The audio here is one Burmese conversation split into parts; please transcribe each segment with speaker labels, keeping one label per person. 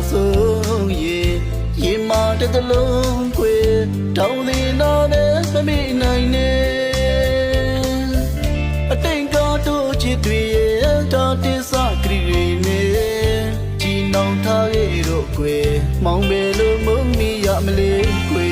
Speaker 1: ဆုံးရေမာတဲ့တလုံးခွေတောင်းနေတော့လည်းမမေ့နိုင်နဲ့အတိတ်ကတို့ချစ်တွေရဲ့တော်တစ္ဆာကရီနေជីနောင်ထားရဲ့တော့ခွေမောင်ပဲလို့မုန်းမိရမလဲခွေ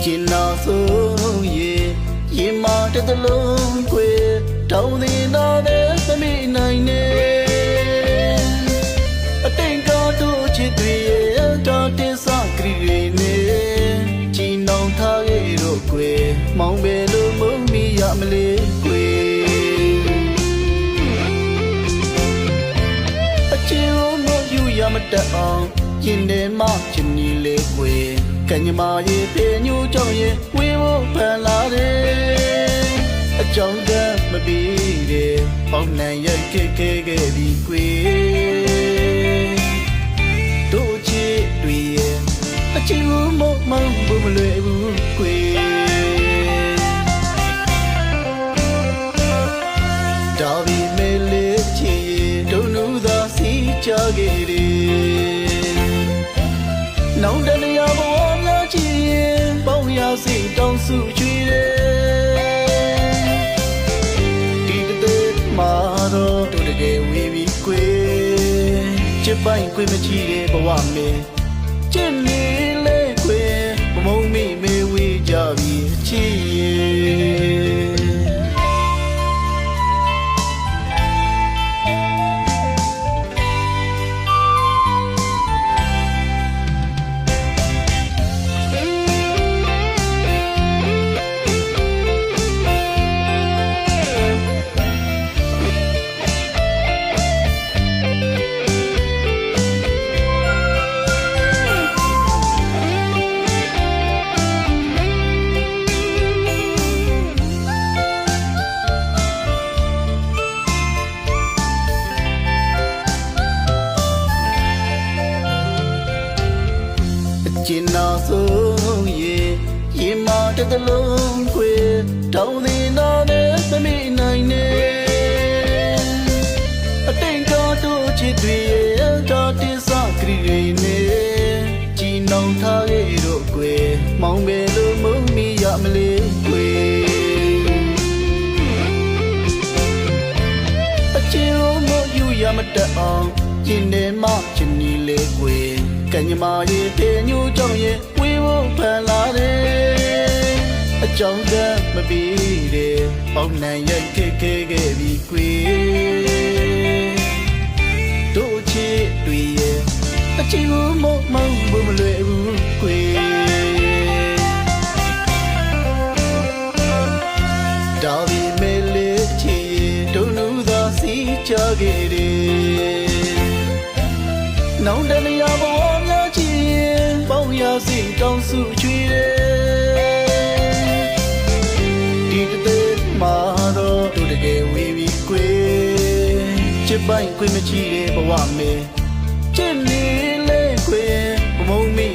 Speaker 1: ကျင်နာဆုံးရေမာတဲ့တလုံးခွေတောင်းနေတော့လည်းမမေ့နိုင်နဲ့အတိတ်ကတို့ချစ်တွေရဲ့တော်တစ္ဆာကရီနေជីနောင်ထားရဲ့တော့ခွေမောင်ပဲလို့မုန်းမိရမလဲခွေအချစ်ကိုမယူရမတတ်အောင်ရင်ထဲမှာချင်နေလေခွေကညမာရေပြေညူကြောင့်ရေဝေးဖို့ဖန်လာတယ်အကြောင်းတည်းမပြီးတယ်ပေါင်းနိုင်ရိုက်ခဲ့ခဲ့ပြီးကွေတို့ချစ်တွေရဲ့အချစ်ကိုမမဘူးမလွယ်ဘူးကွေဒါဘီမဲလေးချစ်ရဲ့ဒုံနူသာစီချခဲ့တယ်နောင်တနေရာဘဝများချစ်ရင်ပေါင်းရစိတ်တောင်းစုချွေတယ်ဒီတဲ့မှာတော့တို့တကယ်ဝေးပြီးကွေချစ်ပိုင်ကွေမချီတဲ့ဘဝမေချစ်နေလေကွေမမုံမိမေဝေးကြပြီးချစ်ရဲ့ကျင်နာဆုံးရေမာတဲ့တလုံးခွေတောင်းနေတော့လည်းမမေ့နိုင်နဲ့အတိတ်ကတို့ချစ်တွေရဲ့တော်တစ္ဆာကရီနေជីနောင်ထားရဲ့တော့ခွေမောင်ပဲလို့မုန်းမိရမလဲခွေအချစ်ကိုမယူရမတတ်အောင်ရင်ထဲမှာချင်နေလေခွေကညမာရေပြေညူကြောင့်ရေဝေးဖို့ဖန်လာတယ်အကြောင်းတည်းမပြီးတယ်ပေါင်းနိုင်ရိုက်ခဲ့ခဲ့ပြီးကွေတို့ချစ်တွေရဲ့အချစ်ကိုမမဘူးမလွယ်ဘူးကွေဒါဘီမဲလေးချစ်ရဲ့ဒုံနူသာစီချခဲ့တယ်နောင်တနေရာဘဝများချစ်ရင်ပေါင်းရစိတ်တောင်းစုချွေတယ်ဒီတဲ့မှာတော့တို့တကယ်ဝေးပြီးကွေချစ်ပိုင်ကွေမချီတဲ့ဘဝမေချစ်နေလေကွေမမုံမိ